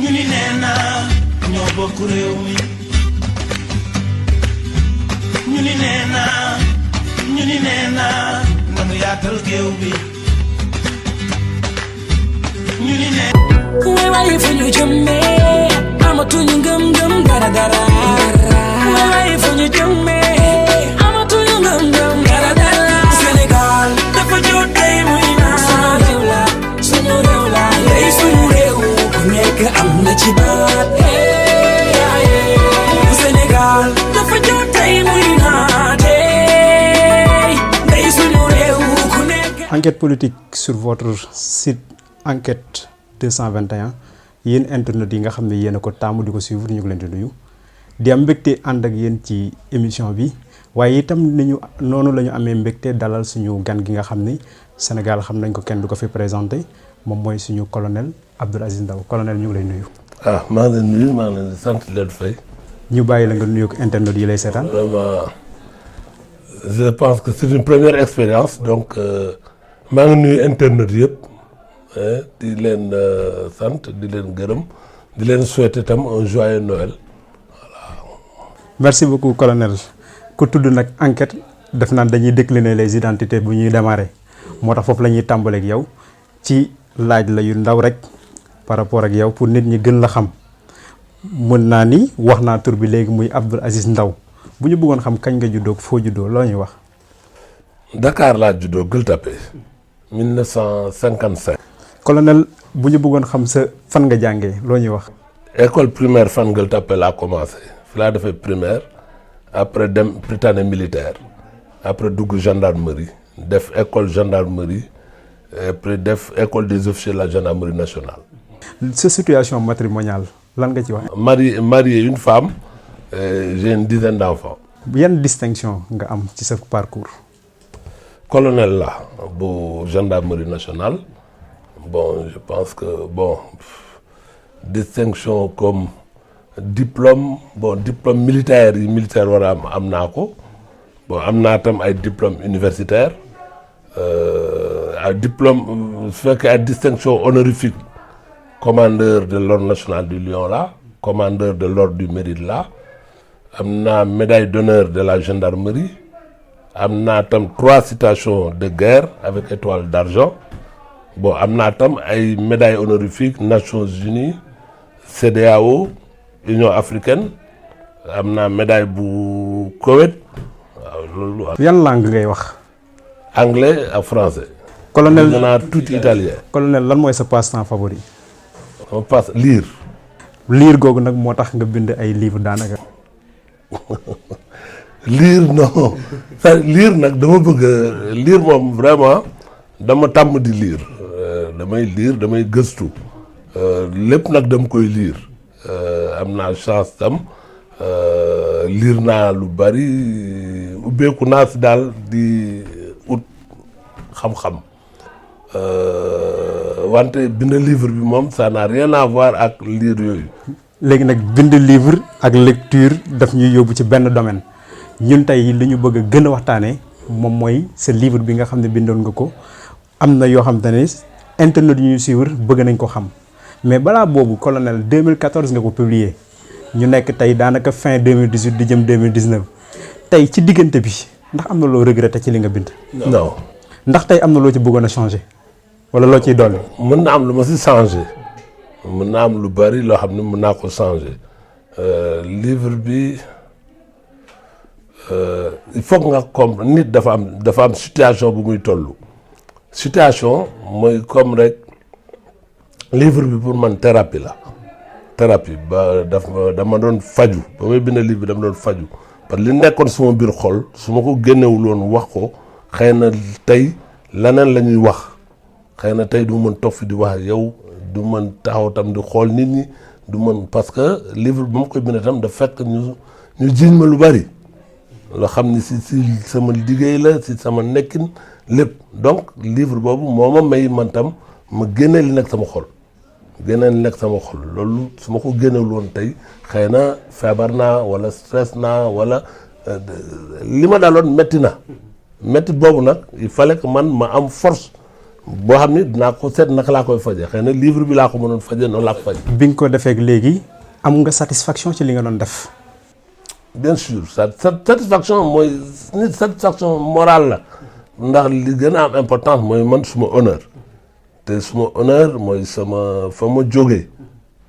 ñu ni nee naa ñoo bokk réew mi ñu ni nee naa nanu yaatal géew bi ñu ni nee waaye fu ñu jëmee amatuñu ngëm-ngëm dara dara waaye fu ñu jëmee amatuñu ngëm-ngëm dara dara Sénégal dafa jot tey muy naan suñu réew la tey suñu réew ku nekk am na ci baat Sénégal dafa jot tey muy naan tey suñu réew ku nekk. Enquête politique sur votre site Enquête 221 yéen internet yi nga xam ne yéen a ko taamu di ko suivre ñu ngi leen di nuyu di am mbégte ànd ak yéen ci émission bi waaye itam nañu noonu la ñu amee mbégte dalal suñu gan gi nga xam ni Sénégal xam nañ ko kenn du ko fi présenté moom mooy suñu colonel Abdoul Aziz Ndao colonel ñu ngi lay nuyu. maa ngi leen nuyu maa ngi leen di sant leen fay. ñu bàyyi la nga nuyu ak internet yi lay seetaan. Vraiment je pense que c'est une première expérience donc maa ngi nuyu internet yëpp. di leen sant di leen gërëm di leen souhaiter tam un joyeux Noël voilà. Merci beaucoup colonel ku tudd nag enquête def naan dañuy décliner les identités bu ñuy démarrer moo tax foofu la ñuy tàmbaleeg yow ci laaj la yu ndaw rek par rapport ak yow pour nit ñi gën la xam mën naa ni wax naa tur bi léegi muy Abdoul Aziz Ndao bu ñu bëggoon xam kañ nga juddoo foo juddoo loo ñuy wax. Dakar laa juddoo Gueule Tapée 1955. colonel bu ñu bëggoon xam sa fan nga jàngee loo ñuy wax. école primaire fan Gueule Tapée laa commencé fi laa defee primaire après dem Prytanée militaire après dugg gendarmerie def école gendarmerie après def école des officiers de la gendarmerie nationale. sa situation matrimoniale lan nga ci wax. marié une femme j'ai une dizaine d'enfants. yan distinction nga am ci sa parcours. colonel la bu gendarmerie nationale. Bon, je pense que, distinction comme diplôme militaire war a am naa ko am naa tam ay diplôme universitaire ay diplôme su fekkee ay distinction honorifique commandeur de l'ordre national du Lion là commandeur de l'ordre du Mérite là am naa médaille d'honneur de la gendarmerie am naa tam 3 citations de guerre avec étoile d'argent. am naa tam ay médailles honorifiques Nations Unies CEDEAO Union africaine am naa médaille bu Koweït waaw loolu. yan langue ngay wax. anglais ak français. colonel mën naa tuuti italien. colonel lan mooy sa passe-temps favori. on passe lire. lire googu nag moo tax nga bind ay livres daanaka. lire non lire nag dama bëgg lire moom vraiment dama tàmm di lire. damay lire damay gëstu lépp nag dama koy lire am naa chance tam lire naa lu bari ubbeeku naa si daal di ut xam-xam wante bind livre bi moom ça n'a rien à voir ak lire yooyu. léegi nag bind livre ak lecture daf ñuy yóbbu ci benn domaine ñun tey li ñu bëgg a gën a waxtaanee moom mooy sa livre bi nga xam ne bindoon nga ko am na yoo xam te ne internet yu ñuy suivre bëgg nañ ko xam mais balaa boobu colonel 2014 nga ko publier ñu nekk tey daanaka fin 2018 di jëm 2019 tey ci diggante bi ndax am na loo regretté ci li nga bind. non. ndax tey am na loo ci bëggoon a changer wala loo ciy dolli. mën na am lu ma si changer mën na am lu bari loo xam ne mën naa ko changer livre bi il faut nga comprendre nit dafa am situation bu muy tollu. situation mooy comme rek livre bi pour man thérapie la dama doon faju ba may bind livre bi dama doon faju parce que li nekkoon suma biir xol su ma ko génnewul woon wax ko xëy na tey leneen la ñuy wax xëy na tey du mën toog fi di wax yow du mën taxaw tam di xool nit ñi du mën parce que livre bi ma koy bind tam da fekk ñu jiiñ ma lu bari loo xam ni si sama liggéey la si sama nekkin lépp donc livre boobu moo ma may man tam ma génne li nekk sama xol loolu su ma ko génnewul woon tey xëy na feebar naa wala stress naa wala li ma daaloon métti na métti boobu nag il fallait que man ma am force boo xam ni dinaa ko seet naka laa koy faje xëy na livre bi laa ko mënoon faje noonu laa ko faje. bi nga ko defee léegi am nga satisfaction ci li nga doon def. bien sûr satisfaction mooy nit satisfaction morale la ndax li gën a am importance mooy man suma honneur te suma honneur mooy sama fa ma jógee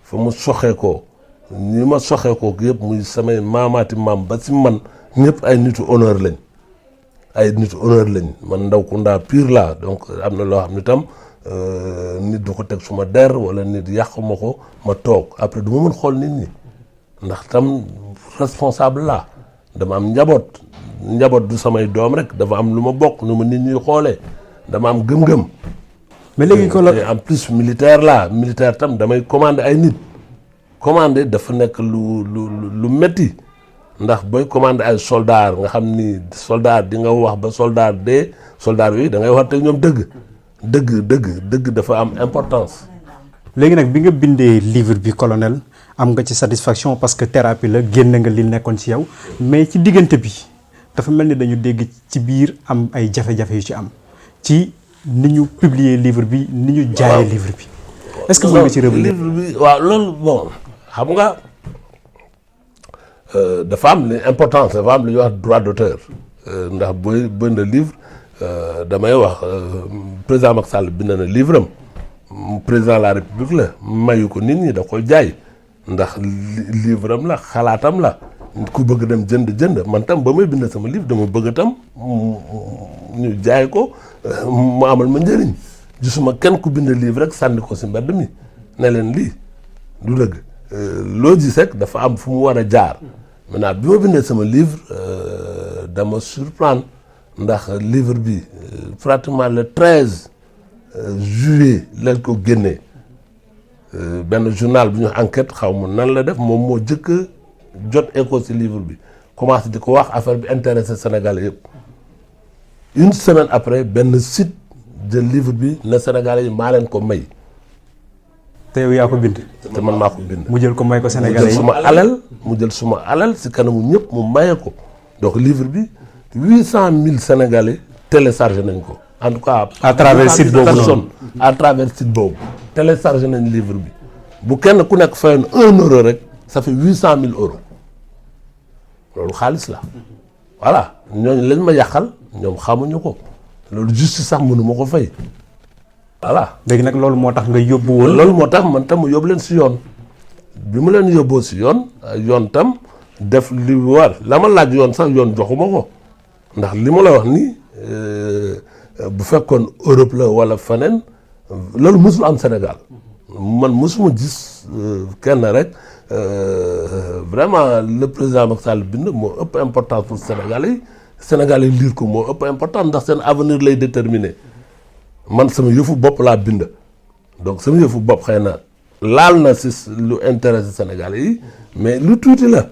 fa ma soxee ko ñi ma soxee ko yëpp muy samay maamaati maam ba si man ñëpp ay nitu honneur lañ man ndaw Kounda pire la donc am na loo xam ne tam nit du ko teg suma der wala nit yàqu ma ko ma toog après du ma mën xool nit ñi ndax tam responsable la dama am njaboot du samay doom rek dafa am lu ma bokk nu ma nit ñuy xoolee dama am gëm-gëm. mais léegi ko en plus militaire tam damay commander ay nit commander dafa nekk lu metti ndax booy commander ay soldats nga xam ni soldat di nga wax ba soldat dee soldat yooyu da ngay wax te ñoom dëgg dafa am importance. léegi nag bi nga bindee livre bi colonel am nga ci satisfaction parce que thérapie la génn nga li nekkoon ci yow mais ci diggante bi dafa mel ni dañu dégg ci biir am ay jafe-jafe yu ci am ci ni ñu publier livre bi ni ñu jaayee livre bi. est-ce que mën nga ci revenir livre bi waaw loolu bon xam nga dafa am importance dafa am lu ñuy wax droit d'auteur ndax booy bind livre damay wax président Macky Sall bind na livre am président de la République la mayu ko nit ñi da ko jaay ndax livre am la xalaatam la ku bëgg dem jënd man tam ba may bind sama livre dama bëgg tam ñu jaay ko mu amal ma njëriñ gisuma kenn ku bind livre rek sànni ko si mbedd mi ne leen lii du dëgg loo gis rek dafa am fu mu war a jaar maintenant bi ma bindee sama livre dama surprendre ndax livre bi pratiquement le 13 juillet lañ ko génnee benn journal bu ñu enquête xaw ma nan la def moom moo jëkk jot écho ci livre bi commencé di ko wax affaire bi intéressé Sénégalais yëpp une semaine après benn site jël livre bi ne Sénégalais yi maa leen ko may. te yow yaa ko bind. te man maa ko bind. mu jël ko may ko Sénégalais yi mu jël suma alal ci kanamu ñëpp mu maye ko donc livre bi 800 000 Sénégalais téléchargé nañ ko. en tout cas à travers site boobu noonu à travers site boobu téléchargé nañ livre bi bu kenn ku nekk fayoon 1 euro rek ça fait 800 000 euros loolu xaalis la voilà ñooñu lañ ma yàqal ñoom xamuñu ko loolu justice sax mënu ma ko fay voilà. léegi nag loolu moo tax nga yóbbu woon. loolu moo tax man tam mu yóbbu leen si yoon bi mu leen yóbboo si yoon tam def li war la ma laaj yoon sax yoon joxuma ko ndax li ma la wax nii bu fekkoon Europe la wala feneen loolu mësul am Sénégal man mësuma gis kenn rek vraiment le président Macky Sall bind moo ëpp importance pour Sénégalais yi lire ko moo ëpp importance ndax seen avenir lay déterminer man sama yëfu bopp laa bind donc sama yëfu bopp xëy na laal na si lu intéressé Sénégalais yi mais lu tuuti la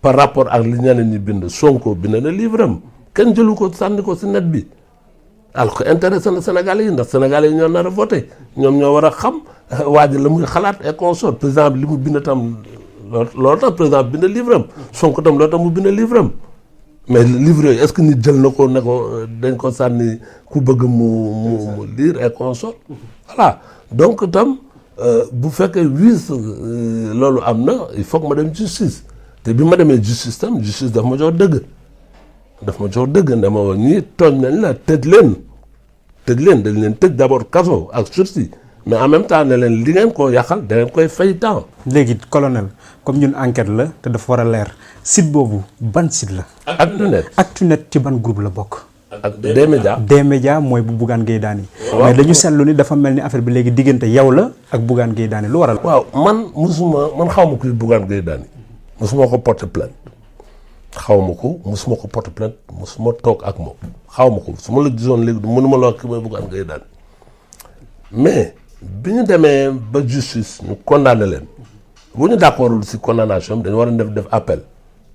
par rapport ak li ñeneen ñi bind Sonko bind na livre am kenn jëlu ko sànni ko si net bi alors que intéressé na Sénégalais yi ndax Sénégalais yi ñoo nar a voté ñoom ñoo war a xam waa ji la muy xalaat et consort président bi li mu bind tam loolu tax président bi bind livre am Sonko tam loolu tax mu bind livre am mais livre yooyu est-ce que nit jël na ko ne ko dañ ko sànni ku bëgg mu lire et consort voilà donc tam bu fekkee loolu am na il faut que ma dem justice te bi ma demee justice tam justice daf ma jox dëgg dama wax ñii tooñ nañ la tëj leen dañ leen tëj d'abord kaso ak sursis mais en même temps ne leen li ngeen koo yàqal da ngeen koy fay temps. léegi colonel comme ñun enquête la te dafa war a leer site boobu ban site la. Actunet ci ban groupe la bokk. ak D-Média. D-Média mooy bu Bougane Gueye Dany. mais dañu seetlu ni dafa mel ni affaire bi léegi diggante yow la ak Bougane Gueye Dany lu waral. waaw man xaw ma kuy Bougane Gueye Dany musuma ko porter plainte musuma ko porter plainte musuma toog ak moom xaw ma ko su ma la gisoon léegi mënuma la wax ki mooy Bougane Gueye Dany mais bi ñu demee ba justice ñu condamné leen bu ñu d'accordul ci condamnation dañu war a def appel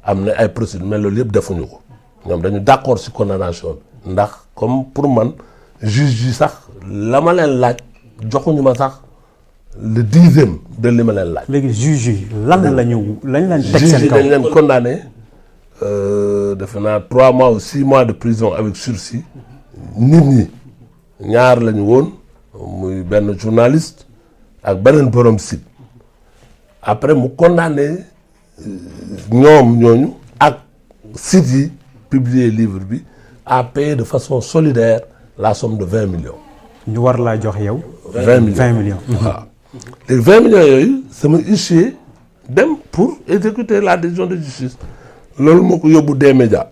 am na ay procédures mais loolu yëpp defuñu ko ñoom dañu d'accord ci condamnation ndax comme pour man juge yi sax la ma leen laaj joxuñu ma sax le 10e de li ma leen laaj. léegi juge yi lañ leen teg seen kaw juge yi dañ leen condamné defe naa 3 mois ou 6 mois de prison avec sursis nit ñi ñaar lañu woon muy benn journaliste ak beneen borom site après mu condamné ñoom ñooñu ak site yi publier livre bi à payer de façon solidaire la somme de 20 millions. ñu war laa jox yow. 20 millions 20 millions. waaw léegi 20 millions yooyu sama huissier dem pour exécuter la décision de justice loolu moo ko yóbbu D-Média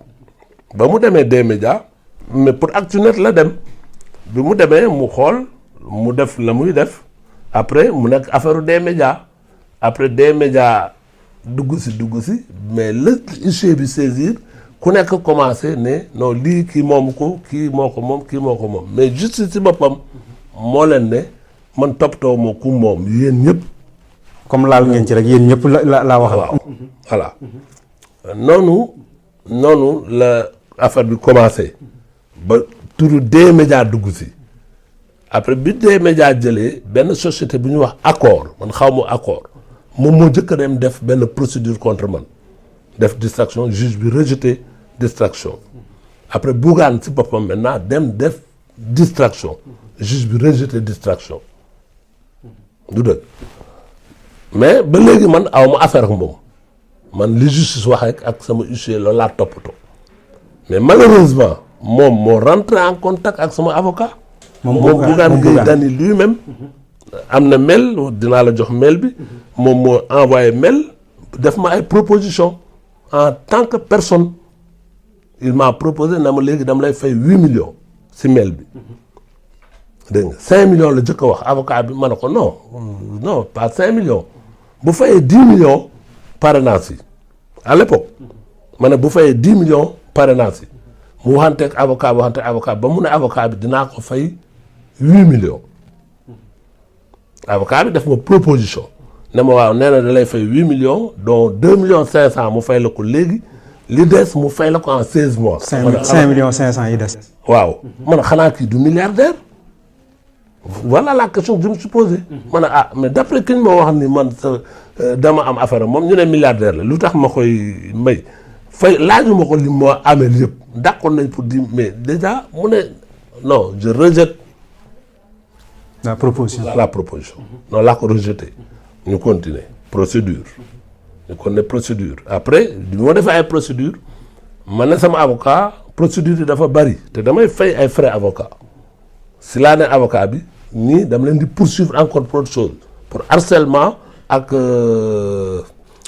ba mu demee D-Média mais pour Actunet la dem bi mu demee mu xool mu def la muy def après mu nekk affaire D-Média après D-Média dugg si mais le huissier bi saisir ku nekk commencé ne non lii kii moomu ko kii moo ko moom kii moo ko moom mais justice ci boppam moo leen ne man toppatoo moo ku moom yéen ñëpp. comme laal ngeen ci rek yéen ñëpp la wax. waaw voilà noonu la affaire bi commencé ba turu D-Média dugg si après bi D-Média jëlee benn société bu ñuy wax accord man xaw ma accord moom moo njëkk a dem def benn procédure contre man def distraction juge bi rejeté distraction après Bougane si boppam maintenant dem def distraction juge bi rejeté distraction du dëgg mais ba léegi man aw ma affaire ak moom man li justice wax rek ak sama huissier loolu laa toppatoo mais malheureusement moom moo rentré en contact ak sama avocat. moom Bougane Gueye Dany lui-même am na mail dinaa la jox mail bi moom moo envoyé mail def ma ay proposition en tant que personne il m'a proposé na ma léegi dama lay fay 8 millions si mail bi dégg nga 5 millions la jëkk a wax avocat bi ma ne ko non pas 5 millions bu fayee 10 millions parrainage yi à l'époque ma ne bu fayee 10 millions parrainage yi mu waxanteeg avocat ba mu ne avocat bi dinaa ko fay 8 millions avocat bi def ma proposition ne ma waaw nee na da lay fay 8 millions dont 2 millions 500 mu fay la ko léegi li des mu fay la ko en 16 mois. 5 millions 500 yi des. waaw man xanaa kii du milliardaire voilà la question que je me suis posée. ma ne mais d'après ki ñu ma wax ni man dama am affaire moom ñu ne milliardaire la lu tax ma koy may fay laajuma ko li moo amee yëpp d'accord nañ pour dire mais déjà mu ne non je rejette. la proposition non laa ko rejeté ñu continuer procédure après bi ma defee ay procédure man ne sama avocat procédure yi dafa bari te damay fay ay frais avocat si laa ne avocat bi nii dama leen di poursuivre encore pour autre chose pour harcèlement ak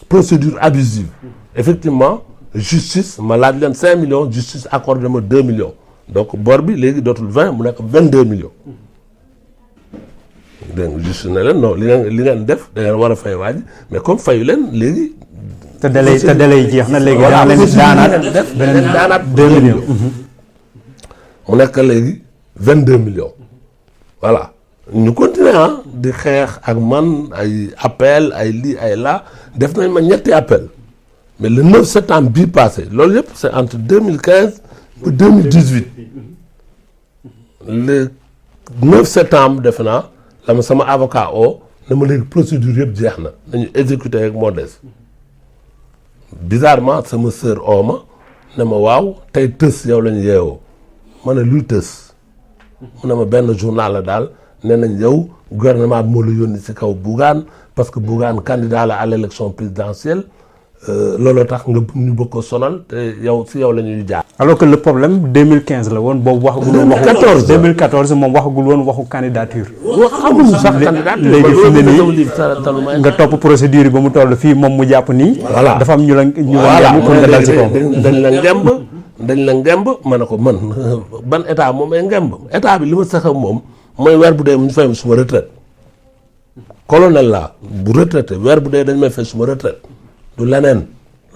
procédure abusive effectivement justice ma laaj leen 5 millions justice accordé ma 2 millions donc bor bi léegi dootul 20 mu nekk 22 millions dégg nga justice ne leen non li ngeen def da ngeen war a fay waaj mais comme fayu leen léegi. te délai jeex na léegi. voilà daanaat 2 millions. mu nekk léegi 22 millions voilà ñu continuer di xeex ak man ay appel ay lii ay là def nañ ma ñetti appel mais le 9 septembre bii passé loolu yëpp c'est entre 2015 ba 2018 le 9 septembre defe naa la ma sama avocat ne ma léegi procédure yëpp jeex na nañu exécuter rek moo des bizarrement sama sœur ma ne ma waaw tey tës yow lañu yeewoo ma ne luy tës mu ne ma benn journal la daal nee nañ yow gouvernement bi moo la yónni ci kaw Bougane parce que Bougane candidat la à l'élection présidentielle looloo tax nga ñu bëgg ko sonal te yow ci yow la ñuy jaar. alors que le problème 2015 la woon boobu waxagul woon waxu 2014 moom waxagul woon waxu candidature. xamuñu sax candidature léegi fi mu ne nii nga topp procédure yi ba mu toll fii moom mu jàpp nii. voilà dafa am ñu la ngemb pour nga dal ci kaw. dañ la ngemb ma ne ko man ban état moom ay ngemb état bi li ma sax moom mooy weer bu dee mu fay suma retraite colonel la bu retraité weer bu dee dañ may fay suma retraite du leneen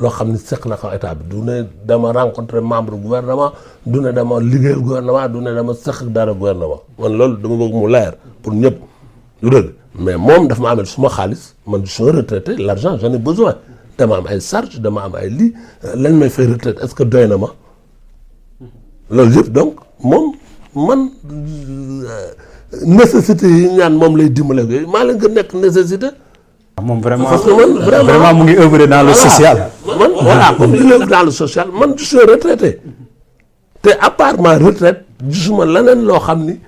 loo xam ni seq na ko état bi du ne dama rencontré membre gouvernement du ne dama liggéeyal gouvernement du ne dama seq dara gouvernement man loolu dama bëgg mu leer pour ñëpp du dëgg mais moom dafa ma amee suma xaalis man du suma retraité l'argent j'en ai besoin dama am ay charge dama am ay lii lañ may fay retraite est-ce que doy na ma loolu yëpp donc moom man nécessité yi ñaan moom lay dimbale yooyu maa leen gën nekk nécessité. moom vraiment parce que man vraiment mu ngi œuvrer dans le social. man voilà comme il œuvre dans le social man je suis retraité te à part ma retraite gisuma leneen loo xam ni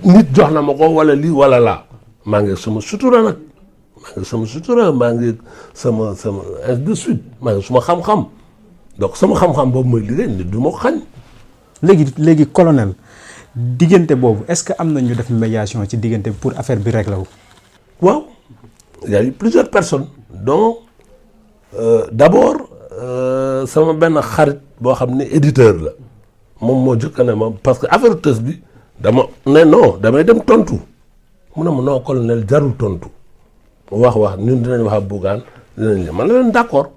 nit jox na ma ko wala lii wala laa maa ngi sama sutura nag maa ngi sama ainsi de suite maa ngi suma xam-xam donc sama xam-xam boobu mooy liggéey nit du ma ko xañ. léegi colonel diggante boobu est-ce que am na ñu def médiation ci diggante bi pour affaire bi réglé wu. waaw il y a eu plusieurs personnes dont d'abord sama benn xarit boo xam ne éditeur la moom moo jëkk ne ma parce que affaire tës bi dama ne non damay dem tontu mu ne ma non colonel jarul tontu wax ñun dinañ wax ak Bougane dinañ man la leen d'accord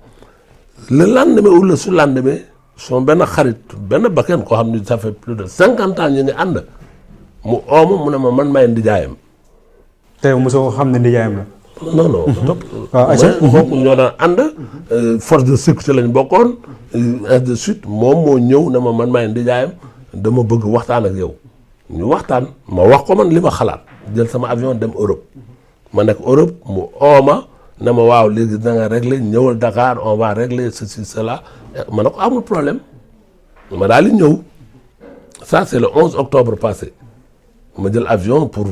le lendemain ou le surlendemain sama benn xarit benn bakken koo xam ne ça fait plus de 50 ans ñu ngi ànd mu ooma mu ne ma man may ndijaayam. te mosoo xam ne ndijaayam la. non. topp waaw kooku ñoo daan ànd force de sécurité lañ bokkoon ainsi de suite moom moo ñëw ne ma man maay ndijaayam dama bëgg waxtaan ak yow ñu waxtaan ma wax ko man li ma xalaat jël sama avion dem Europe ma nekk Europe mu ooma ne ma waaw léegi da nga régler ñëwal Dakar on va régler ceci cela ma ne ko amul problème ma daal di ñëw ça c'est le 11 octobre passé ma jël avion pour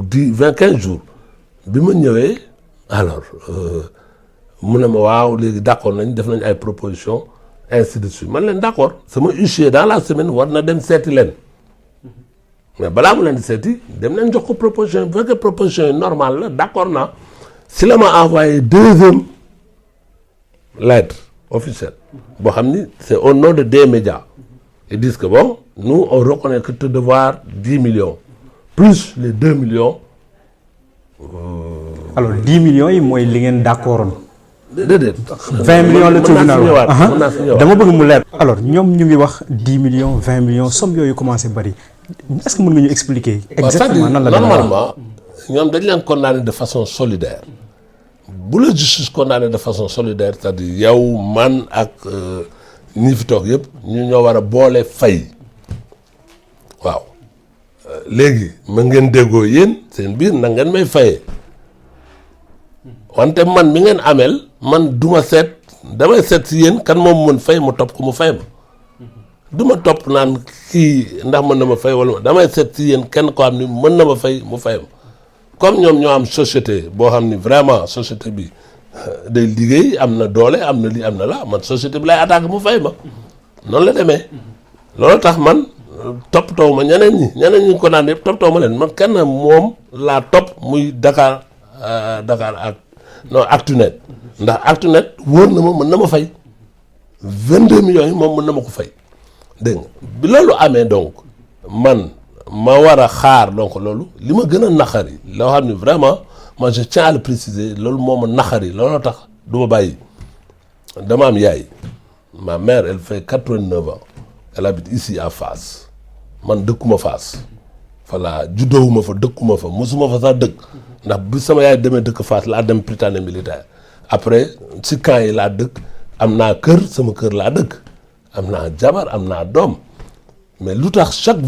15 jours bi ma ñëwee alors mu ne ma waaw léegi d'accord nañ def nañ ay propositions ainsi de suite man leen d'accord sama huissier dans la semaine war na dem seeti leen mais balaa mu leen di seeti dem nañ jox ko proposition bu fekkee proposition yi normale la d'accord naa si la ma envoyé deuxième lettre officielle boo xam ni c'est au nom de des médias ils disent que bon nous on reconnaît que te devoir 10 millions plus les 2 millions. alors 10 millions yi mooy li ngeen d'accordoon. déedéet. 20 millions la tribunal wax dama bëgg mu leer. alors ñoom ñu ngi wax 10 millions 20 millions somme yooyu commencé bari est-ce que mën nga ñu expliquer. exactement nan la normalement ñoom dañ leen condamné de façon solidaire bu la justice condamné de façon solidaire c'est-à-dire yow man ak ñi fi toog yëpp ñu ñoo war a boole fay waaw léegi ma ngeen déggoo yéen seen biir na ngeen may fayee. wante man mi ngeen ameel man du ma seet damay seet si yéen kan moom mën fay mu topp ko mu fay ma du ma topp naan kii ndax mën na ma fay wala damay seet si yéen kenn koo xam ni mën na ma fay mu fay ma comme ñoom ñoo am société boo xam ni vraiment société bi day liggéey am na doole am na lii am na la man société bi lay attaqué mu fay ma noonu la demee loolu tax man toppatoo ma ñeneen ñi ko naan yëpp toppatoo ma leen man kenn moom laa topp muy Dakar ak non Actunet ndax Actunet wóor na ma mën na ma fay 22 millions yi moom mën na ma ko fay dégg nga bi loolu amee donc man ma war a xaar donc loolu li ma gën a naqari loo xam ne vraiment moi je tiens à le préciser loolu moo ma naqari looloo tax du ma bàyyi dama am yaay ma mère elle fait 89 ans elle habite ici à Fass man dëkkuma Fass voilà juddoowuma fa dëkkuma fa mosuma fa sax dëkk ndax bi sama yaay demee dëkk Fass laa dem Prytanée militaire après si camp yi laa dëkk am naa kër sama kër laa dëkk am naa jabar am naa doom mais lu tax chaque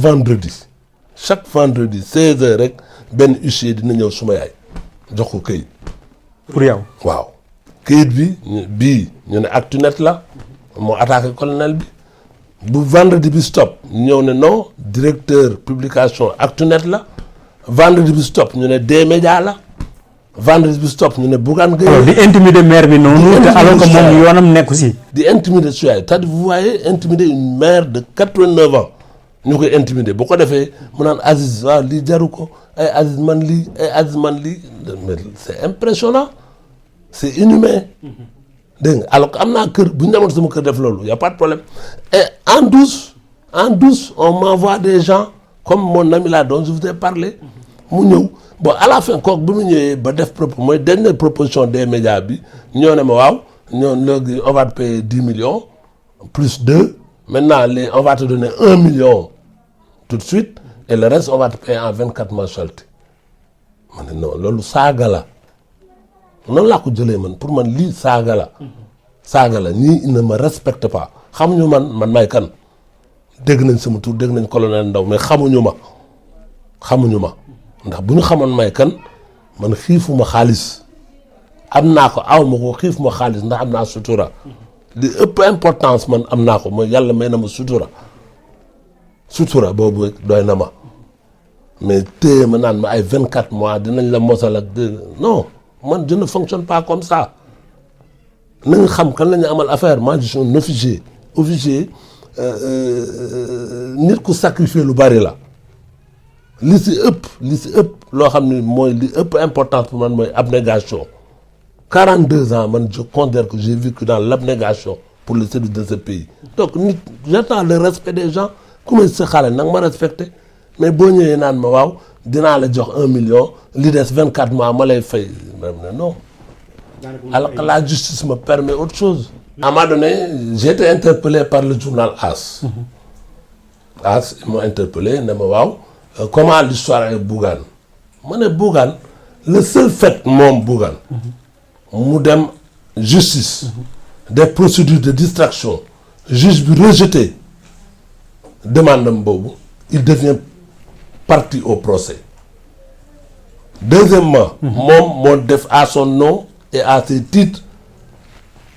vendredi 16h rek benn huissier dina ñëw suma yaay jox ko këyit. pour yow. waaw këyit bii ñu ne Actunet la moo attaqué colonel bi bu vendredi bi stop ñëw ne non directeur publication Actunet la. vendredi bi stop ñu ne des médias la vendredi bi stop ñu ne Bougane Gueye. alors di intimider maire bi noonu. te alors que moom yoonam nekku si. di intimider su yaay c'est-à-dire vous voyez intimider une mère de 89 ans ñu koy intimider bu ko defee mu naan Aziz waaw lii jaru ko ay Aziz man lii mais c'est impressionnant c'est inhumain dégg nga alors que am naa kër bu ñu demoon sama kër def loolu y a pas de problème et en douce on m'envoie des gens comme mon ami là dont je vous ai parlé mu ñëw bon à la fin kooku bi mu ñëwee ba def mooy dernière proposition des médias bi ñoo ne ma waaw ñoo léegi on va te payer 10 millions plus 2 maintenant on va te donner 1 million tout de suite et le reste on va te payer en 24 mensualités ma ne non loolu saaga la noonu laa ko jëlee man pour man lii saaga la ñii il ne me respecte pas xamuñu man may kan dégg nañ sama tur dégg nañ colonel Ndaw mais xamuñu ma ndax bu ñu xamoon may kan man xiifuma xaalis am naa ko aw ma ko xiifuma xaalis ndax am naa sutura li ëpp importance man am naa ko mooy yàlla may na ma sutura boobu doy na ma mais téye ma naan ma ay 24 mois dinañ la mosal ak non man je ne fonctionne pas comme ça na nga xam kan la ñu amal affaire moi je suis un officier nit ku sacrifier lu bari la li si ëpp loo xam ne mooy li ëpp importance pour man mooy abnégation 42 ans man je considère que j'ai vécu dans l'abnégation pour le service de ce pays donc nit j'attends le respect des gens ku may sa xale nag ma respecté mais boo ñëwee naan ma waaw dinaa la jox 1 million li des 24 mois ma lay fay non alors que la justice me permet autre chose. À un moment donné j'ai été interpellé par le journal As. As ils m'ont interpellé ne ma waaw comment l'histoire est Bougane ma ne Bougane le seul fait moom Bougane mu dem justice des procédures de distraction juge bi rejeté demande am boobu il devient partie au procès. Deuxièmement moom moo def à son nom et à ses titres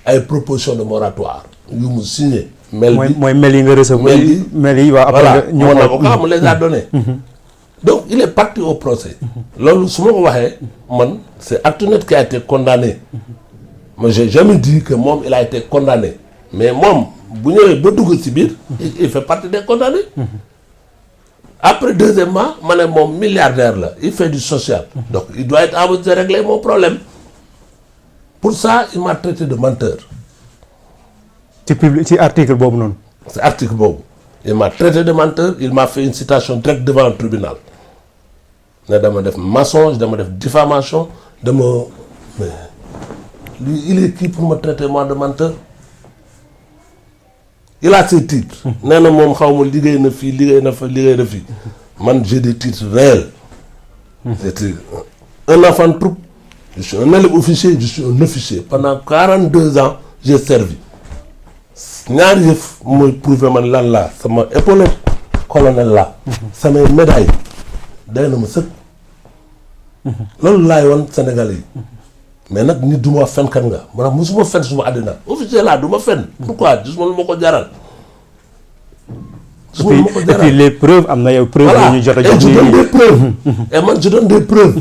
ay proposition de moratoire yu mu signé. mel bi mooy mail yi nga recevoir. mail yi waaw après mon avocat me les a donné. donc il est parti au procès. loolu su ma ko waxee man c'est Actu-Net qui a été condamné. mais j'ai jamais dit que moom il a été condamné mais moom bu ñëwee ba dugg ci biir. il fait partie des condamnés. après deuxièmement ma ne moom milliardaire la il fait du social. donc il doit être en mesure de régler mon problème. pour ça il m'a traité de menteur. ci article boobu noonu. c'est article boobu il m'a traité de menteur il m'a fait une citation directe devant le tribunal ne dama def mensonge dama def diffamation dama mais lui il est qui pour me traiter moi de menteur. il a ses titres. nee na moom xaw ma liggéey na fii liggéey na fa liggéey na fii man j'ai des titres réels. j'étais un enfant de troupe. je suis un élève officier je suis un officier pendant 42 ans j'ai servi. ñaari yëf mooy prouver man lan laa sama épaulette colonel la samay médaille day na ma sëkk. loolu laay woon Sénégalais yi. mais nag nit du ma fenkat nga maanaam mosuma fen suma àddina officier laa du ma fen. pourquoi gisuma lu ma ko jaral. gisuma lu ma ko jaral et puis les preuves am na yow preuves yi ñu jot a jox et je donne des preuves. et man je donne des preuves.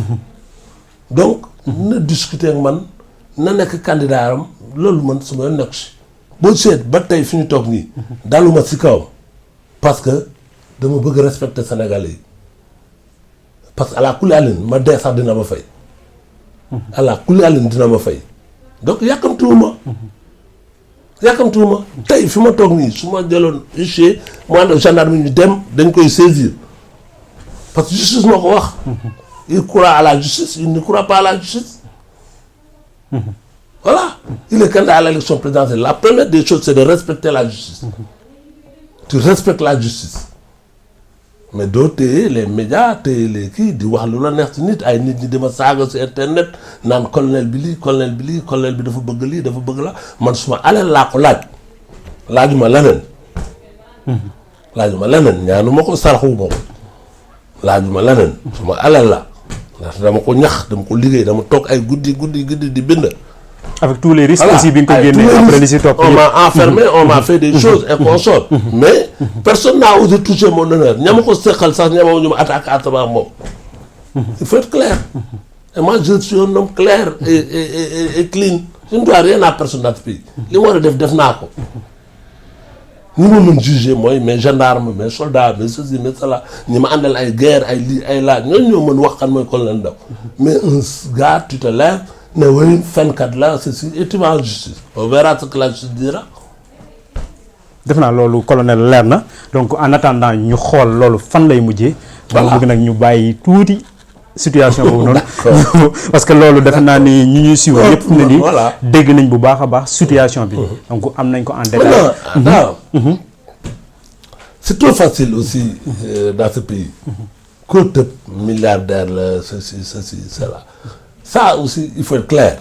donc na discuter ak man na nekk candidat am loolu man su ma yoon nekk si. boo seet ba tey fi ñu toog nii daluma si kawam parce que dama bëgg respecter Sénégalais yi parce que à la kulli àllin ma dee sax dina ma fay. à la kulli àllin dina ma fay donc yàkkamtuwuma tey fi ma toog nii su ma jëloon huissier mu ànd ak gendarme ñu dem dañ koy saisir parce que justice moo ko wax. il croit à la justice il ne croit pas à la justice. Voilà, il est candidat à l'élection présidentielle. La première des choses, c'est de respecter la justice. Tu respectes la justice. Mais d'autres, les médias, les qui, di wax lu la neex ci nit ay nit ñi dama saaga ci internet naan colonel bi lii colonel bi dafa bëgg lii dafa bëgg la man suma alal laa ko laajuma leneen. ñaanuma ko saraxuma ko laajuma leneen suma alal la ndax dama ko ñax dama ko liggéey dama toog ay guddi di bind. avec tous les risques aussi bi nga ko génnee après li si topp on m'a enfermé on m'a fait des choses et consorts mais personne n'a osé toucher mon honneur ñama ko seqal sax ñama ñu ma attaqué à sama moom. il faut être clair et moi je suis un homme clair et clean je ne dois rien à personne dans ce pays li ma war a def naa ko. ñi ma mën juger mooy mes gendarmes mes soldats mes ceci mes cela ñi ma àndal ay guerre ay lii ay laaj ñooñu ñoo mën wax kan mooy colonel Ndao mais un gars tu te lèves ne oui fenkat la ceci et tu vas en justice on verra ce que la justice dira. def naa loolu colonel leer na donc en attendant ñu xool loolu fan lay mujjee. voilà bëgg nag ñu bàyyi tuuti situation boobu noonu. parce que loolu defe naa ni ñi ñuy suivre yëpp ne ni dégg nañ bu baax a baax situation bi. donc am nañ ko en détail. c'est trop facile aussi dans ce pays. ko tëb milliardaire la ceci cela. Ça aussi, il faut être clair.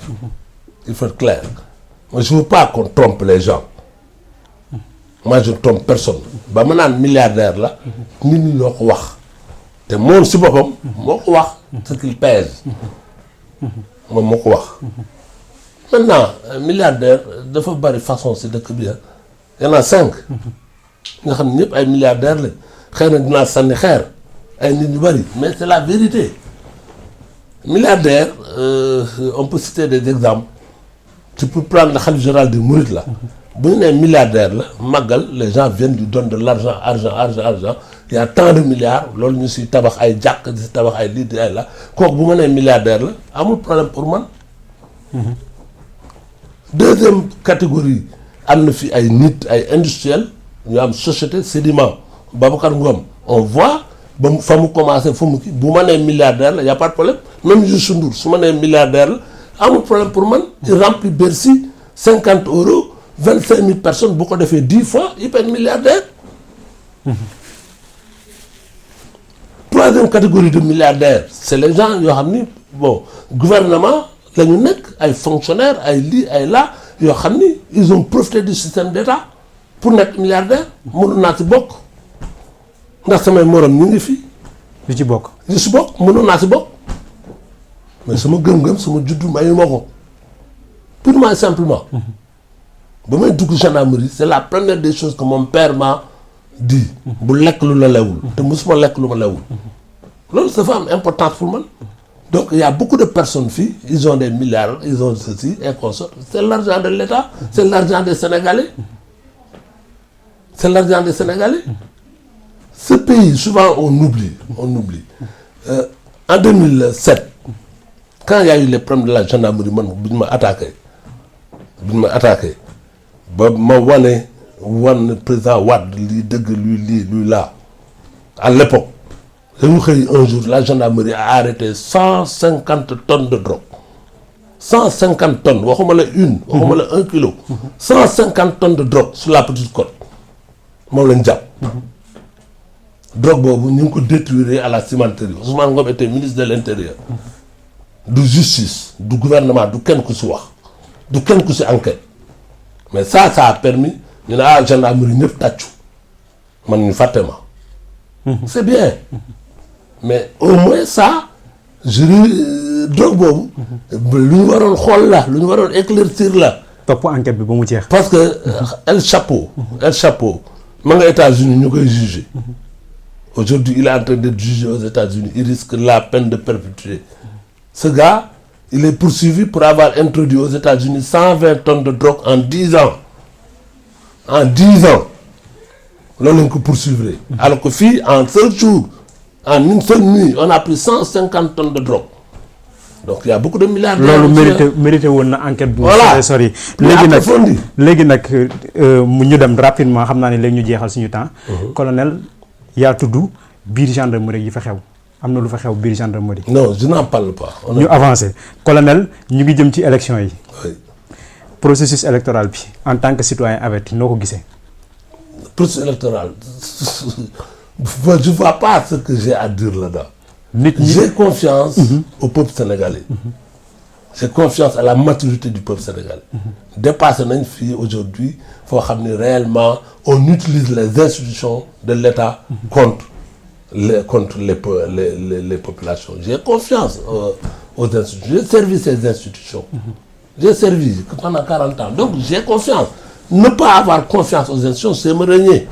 Moi, je ne veux pas qu'on trompe les gens. Moi, je ne trompe personne. Ba ma naan milliardaire la. nit ñi ñoo ko wax. te moom si boppam. moo ko wax ce qu'il pèse. moom moo ko wax. maintenant milliardaire dafa bari façon si dëkk bi y en a 5. nga xam ne ñëpp ay milliardaires lañ. xëy na dinaa sànni xeer. ay nit ñu bari mais c'est la vérité. Milliardaire, on peut citer des exemples. Tu peux prendre le khalife général des Mourides là. Bu ñu nee milliardaire la màggal les gens viennent lui donner de l'argent argent il y a tant de milliards loolu ñu si tabax ay jàkk di si tabax ay lii di ay la kooku bu ma nee milliardaire la amul problème pour man. Deuxième catégorie am na fi ay nit ay industriels ñu am société Sédiment Babacar Ngom on voit ba mu fa mu commencé fa mu kii bu ma nee milliardaire la y a pas de problème même Youssou Ndour su ma nee milliardaire la amul problème pour man il remplit Bercy 50 €. 25 000 personnes bu ko defee 10 fois il peut être milliardaire. Troisième catégorie de milliardaires c'est les gens yoo xam ni bon gouvernement la ñu nekk ay fonctionnaires ay lii ay là yoo xam ni ils ont profité du système d'État pour nekk milliardaire mënoon naa ci bokk ndax samay morom ñu ngi fi. lu ci bokk. li si bokk mënoon naa ci bokk mais sama gëm-gëm sama juddu mayu ma ko purement et simplement. ba may dugg gendarmerie c'est la première des choses que mon père m'a dit bu lekk lu la lewul te mosuma lekk lu ma lewul loolu ça am importance pour man donc il y a beaucoup de personnes fii ils ont des milliards ils ont ceci et consorts c'est l'argent de l'État c'est l'argent des Sénégalais c'est l'argent des Sénégalais ce pays souvent on oublie en 2007 quand il y a eu les problèmes de la gendarmerie man bu ñu ma attaqué ba ma wan président Wade lii dëgg lui là à l'époque dañu xëy un jour la gendarmerie a arrêté 150 tonnes de drogue 150 tonnes waxuma la waxuma la 1 kilo 150 tonnes de drogue sur la Petite Côte moom lañ jàpp drogue boobu ñu ngi ko détruire à la cimenterie Ousmane Ngom était ministre de l'Intérieur du justice du gouvernement du kenn ku si wax du kenn ku si enquête mais ça a permis ñu ne gendarmerie ñëpp tàccu man ñu fàtte ma c'est bien mais au moins ça drogue boobu lu ñu waroon xool la lu ñu waroon éclaircir la topp enquête bi ba mu jeex parce que El Chapeau ma nga États-Unis ñu koy juger aujourd'hui il est en train d'être jugé aux États-Unis il risque la peine de perpétuité ce gars il est poursuivi pour avoir introduit aux États-Unis 120 tonnes de drogue en 10 ans. En 10 ans. Loolu lañ ko poursuivre. Alors que fii en seul jour, en une seule nuit, on a pris 150 tonnes de drogue. Donc il y a beaucoup de milliards. loolu mérité woon na enquête bu sori. léegi nag mu ñu dem rapidement xam naa ne léegi ñu jeexal suñu temps. Colonel yaa tudd biir gendarmerie yi fa xew. am na lu fa xew biir gendarmerie. non je n'en parle pas. ñu avancé colonel ñu ngi jëm ci élection yi. oui. processus électoral bi en tant que citoyen averti noo ko gisee. processus électoral je vois pas ce que j'ai à dire là-dedans. J'ai confiance au peuple sénégalais. J'ai confiance à la maturité du peuple sénégalais. Dépassé nañ fii aujourd'hui faut xam ne réellement on utilise les institutions de l'État contre les populations. J'ai confiance aux institutions. J'ai servi ces institutions. J'ai servi pendant 40 ans. Donc j'ai confiance. Ne pas avoir confiance aux institutions, c'est me renier.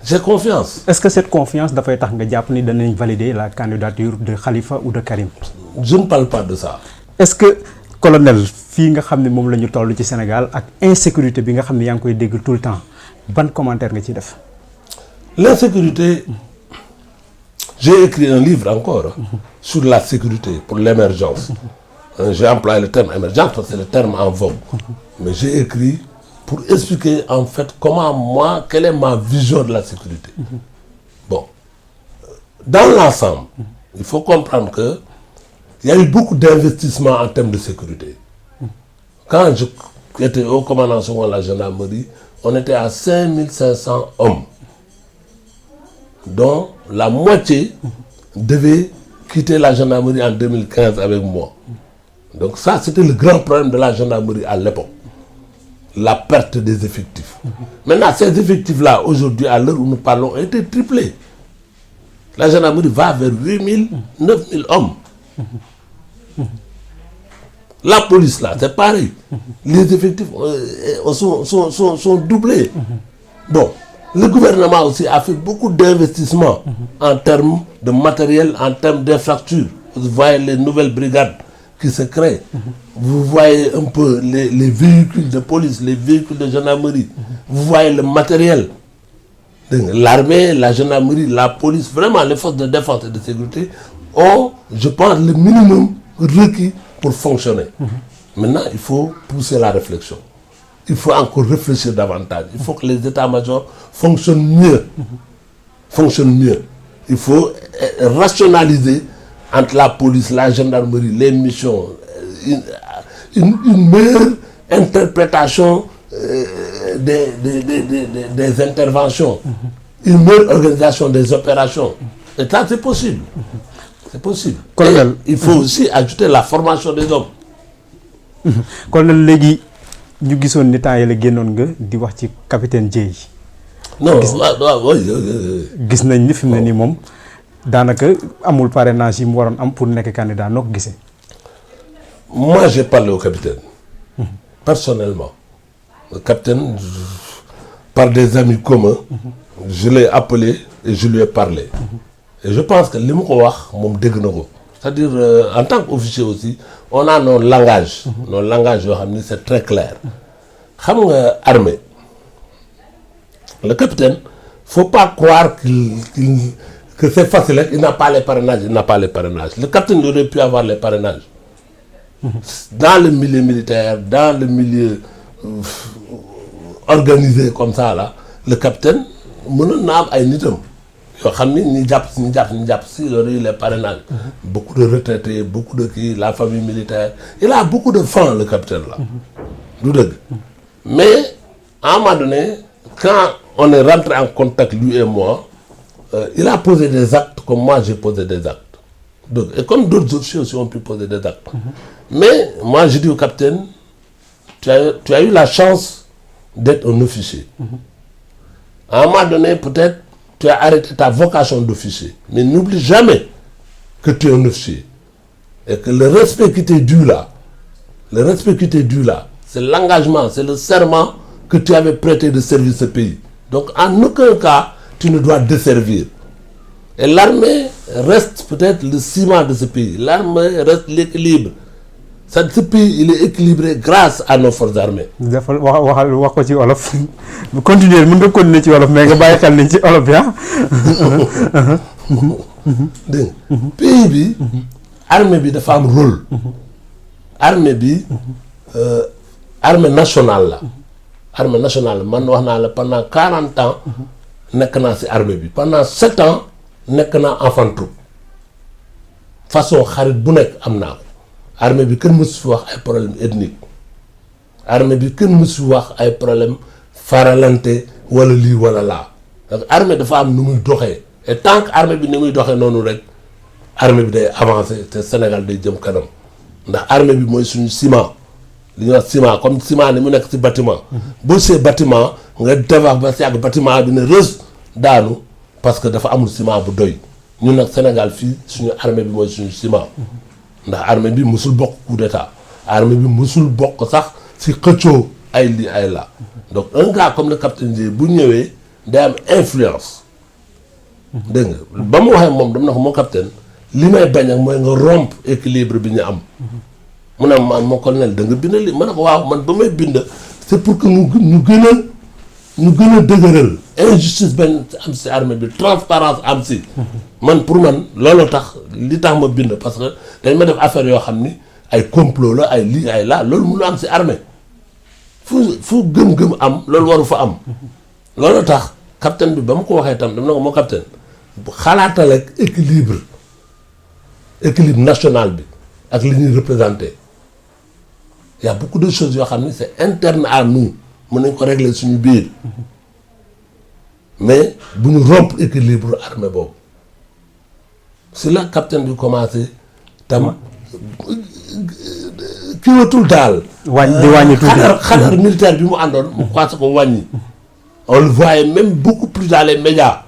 J'ai confiance. Est-ce que cette confiance dafay tax nga jàpp ni danañ valider la candidature de Khalifa ou de Karim? Je ne parle pas de ça. Est-ce que colonel fii nga xam ne moom la ñu toll ci Sénégal ak insécurité bi nga xam ne yaa ngi koy dégg tout le temps ban commentaire nga ciy def? L'insécurité. J'ai écrit un livre encore sur la sécurité pour l'émergence. J'ai employé le terme émergence parce que c'est le terme en vogue. Mais j'ai écrit pour expliquer en fait quelle est ma vision de la sécurité. Bon, dans l'ensemble, il faut comprendre que il y a eu beaucoup d'investissements en termes de sécurité. Quand j'étais au commandant second de la gendarmerie, on était à 5500 hommes, dont la moitié devait quitter la gendarmerie en 2015 avec moi. Donc ça, c'était le grand problème de la gendarmerie à l'époque. La perte des effectifs. Maintenant, ces effectifs-là, aujourd'hui, à l'heure où nous parlons, ont été triplés. La gendarmerie va vers 8000, 9000 hommes. La police, là, c'est pareil. Les effectifs sont doublés. Bon, Le gouvernement aussi a fait beaucoup d'investissements en termes de matériel, en termes d'infrastructures. Vous voyez les nouvelles brigades qui se créent. Vous voyez un peu les véhicules de police, les véhicules de gendarmerie. Vous voyez le matériel. L'armée, la gendarmerie, la police, vraiment les forces de défense et de sécurité ont, je pense, le minimum requis pour fonctionner. Maintenant, il faut pousser la réflexion. Il faut encore réfléchir davantage. Il faut que les états-majors fonctionnent mieux. Il faut rationaliser entre la police, la gendarmerie, les missions, une meilleure interprétation des interventions, une meilleure organisation des opérations. Et ça, c'est possible. C'est possible. Colonel, il faut aussi ajouter la formation des hommes. Colonel, léegi ñu gisoon ni temps yi la génnoon nga di wax ci capitaine Dièye. Non, gis nañ ni fi mu ne nii moom daanaka amul parrainage yi mu waroon am pour nekk candidat noo ko gisee. Moi, j'ai parlé au capitaine. Personnellement. Le capitaine, par des amis communs, je l'ai appelé et je lui ai parlé. Et je pense que li mu ko wax moom dégg na ko. C'est-à-dire, en tant qu'officier aussi, on a nos langages. Nos langages, c'est très clair. Xam nga armée, le capitaine, il ne faut pas croire que c'est facile. Il n'a pas les parrainages. Le capitaine aurait pu avoir les parrainages. Dans le milieu militaire, dans le milieu organisé comme ça, là, le capitaine, il a ay nitam. Il aurait eu les parrainages. Beaucoup de retraités, beaucoup de qui, la famille militaire. Il a beaucoup de fans, le capitaine là. Mais, à un moment donné, quand on est rentré en contact, lui et moi, il a posé des actes comme moi j'ai posé des actes. Donc, et comme d'autres officiers aussi ont pu poser des actes. Mais moi je dis au capitaine, tu as eu la chance d'être un officier. À un moment donné, peut-être, tu as arrêté ta vocation d'officier. Mais n'oublie jamais que tu es un officier. Et que le respect qui t'est dû là, c'est l'engagement, c'est le serment que tu avais prêté de servir ce pays. Donc en aucun cas, tu ne dois desservir. Et l'armée reste peut-être le ciment de ce pays. L'armée reste l'équilibre. Ce pays, il est équilibré grâce à nos forces armées. dafa wax ko ci olof continuer mën nga continuer ci olof mais nga bàyyi xel ni ci olof bi dégg nga pays bi armée bi dafa am rôle. armée bi armée nationale la. armée nationale man wax naa la pendant 40 ans nekk naa ci armée bi pendant 7 ans nekk naa enfant troupe façon xarit bu nekk am naa ko. armée bi kenn mësu fi wax ay problème ethnique armée bi kenn mësu fi wax ay problème faralante wala lii wala laa donc armée dafa am nu muy doxee et tant que armée bi ni muy doxee noonu rek armée bi day avancer te Sénégal day jëm kanam ndax armée bi mooy suñu ciment li ñuy wax ciment comme ciment ni mu nekk ci bâtiment boo see bâtiment nga tabax ba si yàgg bâtiment bi ne rës daanu parce que dafa amul ciment bu doy ñun nag Sénégal fii suñu armée bi mooy suñu ciment ndax armée bi musul bokk coup d'état armée bi musul bokk sax ci xëccoo ay lii ay la donc un gars comme le capitaine Dièye bu ñëwee day am influence dégg nga ba mu waxee moom dama ne ko moo capitaine li may bañ ak mooy nga rompre équilibre bi ñu am mu ne man moo colonel da nga bind li ma ne ko waaw man ba may bind c'est pour que ñu gën a dëgëral injustice benn am ci armée bi transparence am ci man pour man loolu tax li tax ma bind parce que dañ ma def affaire yoo xam ni ay complot la ay lii ay laa loolu mënu am ci armée fu gëm-gëm am loolu waru fa am loolu tax capitaine bi ba mu ko waxee tam dama ne ko moo capitaine xalaatal ak équilibre national bi ak li ñuy représenté y a beaucoup de choses yoo xam ni c'est interne à nous mën nañ ko régler suñu biir mais bu ñu rompre équilibre armée boobu si la capitaine bi commencé tam kii watul daal. di wàññi tuuti xadar militaire bi mu àndoon mu commencé ko wàññi. on le voyait même beaucoup plus dans les médias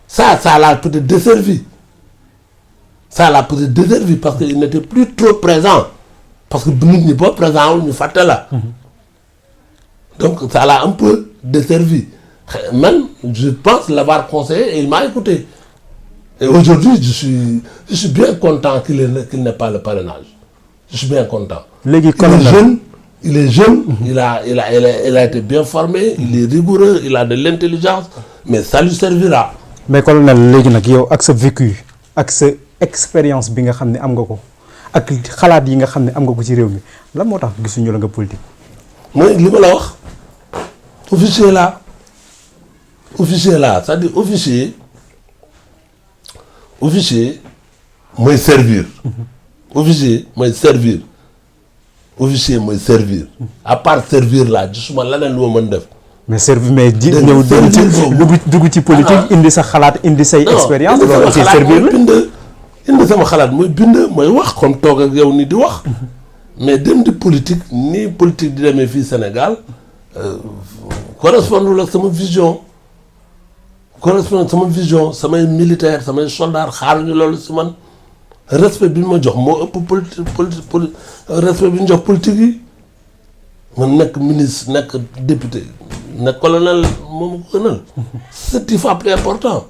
ça l'a peut-être desservi parce que il n'était plus trop présent parce que nit ñi boo présent wul ñu fàtte la. donc ça l'a un peu desservi Même, je pense l'avoir conseillé et il m'a écouté. Et aujourd'hui, je suis bien content qu'il n'ait pas le parrainage. Je suis bien content. léegi colonel Il est jeune, il a été bien formé, il est rigoureux, il a de l'intelligence, mais ça lui servira. mais colonel léegi nag yow ak sa vécu ak sa expérience bi nga xam ne am nga ko ak xalaat yi nga xam ne am nga ko ci réew mi lan moo tax gisuñu la nga politique. mooy li ma la wax officier là c'est-à-dire officier mooy servir. officier mooy servir à part servir là gisuma leneen lu ma mën def. mais servir mais ji ñëw dugg ci politique indi sa xalaat indi say expérience loolu aussi servir la indi sama xalaat mooy bind mooy wax comme toog ak yow ni di wax mais dem di politique nii politique di demee fii Sénégal correspondul ak sama vision samay militaire samay soldat xaaruñu loolu si man respect bi ñu ma jox moo ëpp politique respect bi ñu jox politique yi man nekk ministre nekk député nekk colonel moom ko gënal c'est une fois plus important.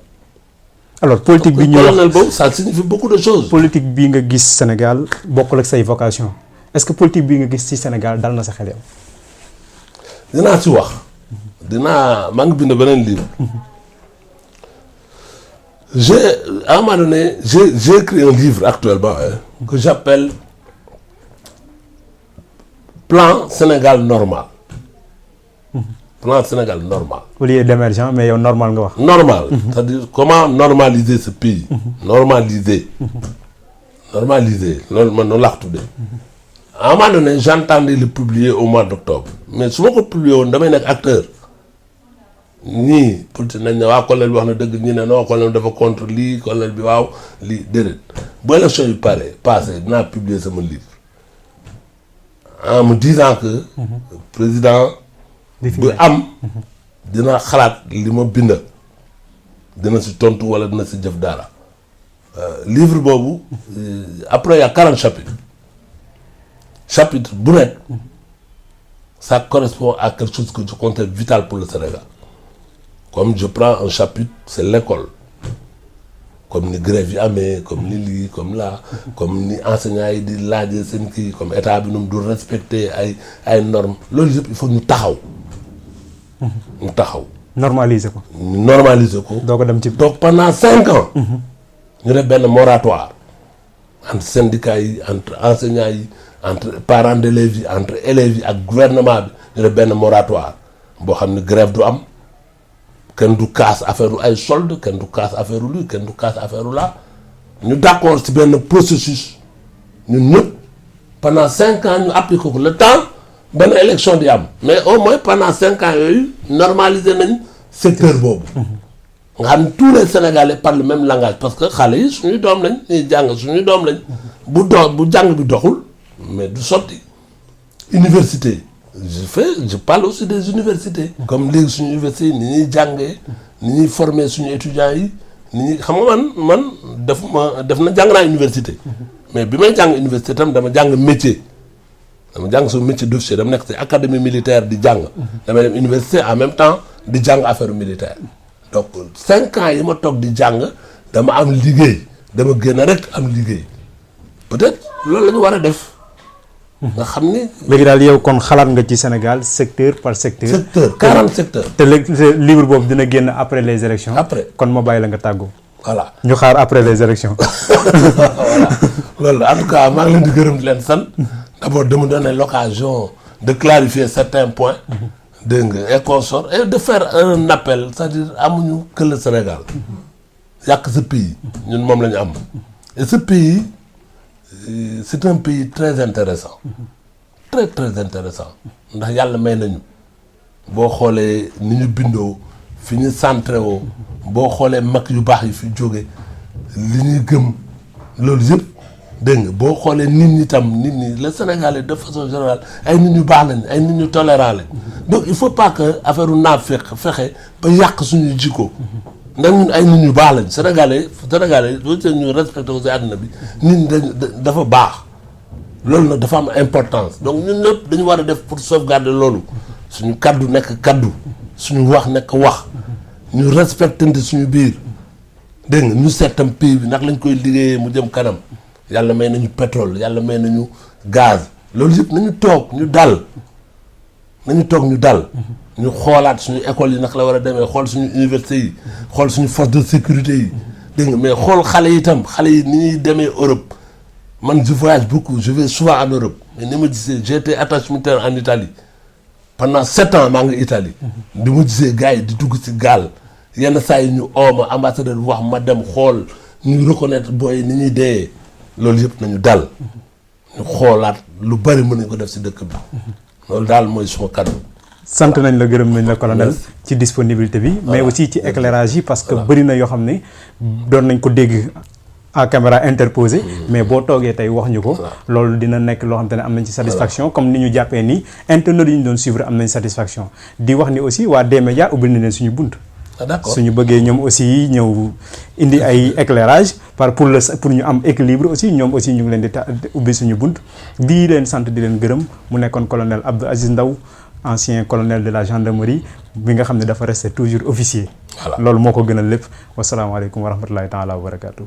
alors politique bi ñu colonel boobu ça signifie beaucoup de choses. politique bii nga gis Sénégal bokkul ak say vocation est-ce que politique bii nga gis ci Sénégal dal na sa xel yow. dinaa ci wax maa ngi bind beneen livre. À un moment donné, j'ai écrit un livre actuellement que j'appelle Plan Sénégal normal. Plan Sénégal normal. au lieu d'émergent mais yow normal nga wax. Normal, c'est-à-dire comment normaliser ce pays. Normaliser. Loolu man noonu laa ko tuddee. À un moment donné, j'entendais le publier au mois d'octobre. Mais su ma ko publier woon damay nekk acteur. ñii politique nañ ne waa colonel bi wax na dëgg ñi ne non colonel dafa contre lii colonel bi waaw lii déedéet bu élection yu passé dinaa publier sama livre en me disant que président bu am dina xalaat li ma bind dina si tontu wala dina si jëf dara livre boobu après il y a 40 chapitre bu nekk ça correspond à quelque chose que je considère vital pour le Sénégal. Comme je prends un chapitre, c'est l'école. Comme ni grève yi amee comme ni lii comme là comme ni enseignants yi di laajee seen kii comme état bi nu mu dul respecter ay normes loolu yëpp il faut ñu taxaw. normaliser ko. doo ko dem ci donc pendant 5 ans. ñu def benn moratoire entre syndicats yi entre enseignants yi entre parents d'élèves yi entre élèves yi ak gouvernement bi ñu def benn moratoire boo xam ne grève du am. kenn du kaas affaire ay solde kenn du kaas affaire lii kenn du kaas affaire là ñu d'accord ci benn processus ñun ñëpp pendant 5 ans ñu appliqué ko le temps benn élection di am mais au moins pendant 5 ans yooyu normaliser nañ secteur boobu. nga xam ne tous les Sénégalais parlent le même langage parce que xale yi suñuy doom lañ ñuy jàng suñuy doom lañ bu jàng bi doxul mais du sotti université. Je parle aussi des universités. Comme léegi suñu université yi ni ñuy jàngee ni ñuy former suñu étudiants yi ni ñuy xam nga man def na jàng naa université. mais bi may jàng université tam dama jàng métier. dama jàng sama métier d'officier dama nekk ci académie militaire di jàng. damay dem université en même temps di jàng affaire militaire. donc 5 ans yi ma toog di jàng dama am liggéey dama gën a rek am liggéey peut-être loolu la ñu war a def. nga xam ni. léegi daal yow kon xalaat nga ci Sénégal secteur par secteur. 40 secteurs. te livre boobu dina génn après les élections. après kon ma bàyyi la nga tàggoo. voilà ñu xaar après les élections. voilà loolu en tout cas maa ngi leen di gërëm di leen sant d'abord de me donner l'occasion de clarifier certains points. dégg nga et consort et de faire un appel c'est-à-dire amuñu que le Sénégal. yàq ce pays ñun moom la ñu am et ce pays. C'est un pays très intéressant très intéressant ndax yàlla may nañu boo xoolee ni ñu bindoo fi ñu centré woo boo xoolee mag yu baax yi fi jóge li ñuy gëm loolu yëpp dégg nga boo xoolee nit ñi le Sénégalais de façon générale ay nit ñu baax lañ ay nit ñu tolérant lañ donc il faut pas que affaire naa fexe ba yàq suñuy jikko ndax ñun ay nit ñu baax lañ Sénégalais doo tee ñu respecté ko si àdduna bi nit ñi dafa baax loolu nag dafa am importance donc ñun ñëpp dañu war a def pour sauvegarder loolu suñu kaddu nekk kaddu suñu wax nekk wax ñu respectante suñu biir dégg nga ñu seetam pays bi nag lañ koy liggéeyee mu jëm kanam yàlla may nañu pétrole yàlla may nañu gaz loolu yëpp nañu toog ñu dal ñu xoolaat suñu école yi nag la war a demee xool suñu université yi xool suñu force de sécurité yi dégg nga mais xool xale yi itam xale yi ni ñuy demee Europe man je voyage beaucoup je vais souvent en Europe mais ni ma gisee j'ai été attaché militaire en Italie pendant 7 ans maa ngi Italie di ma gisee gars yi di dugg ci gaal yenn saa yi ñu ooma ambassadeur wax ma dem xool ñu reconnaître booy ni ñuy dee loolu yëpp nañu dal ñu xoolaat lu bari mën nañ ko def ci dëkk bi loolu daal mooy suma kaddu. sant nañ la gërëm nañ la colonel ci disponibilité bi mais aussi ci éclairage yi parce que bëri na yoo xam ne doon nañ ko dégg à caméra interposée mais boo toogee tey wax ñu ko loolu dina nekk loo xam te ne am nañ ci satisfaction comme ni ñu jàppee ni internautes yi ñu doon suivre am nañ satisfaction di wax ni aussi waa D-Média ubbil na leen suñu bunt suñu bëggee ñoom aussi ñëw indi ay éclairage pour ñu am équilibre aussi ñoom aussi ñu ngi leen di ubbi suñu bunt di leen sant di leen gërëm mu nekkoon colonel Abdou Aziz Ndao ancien colonel de la gendarmerie bi nga xam ne dafa resté toujours officier loolu moo ko gënal lépp wasalaamaaleykum wa rahmatulahi taala wa barakatuh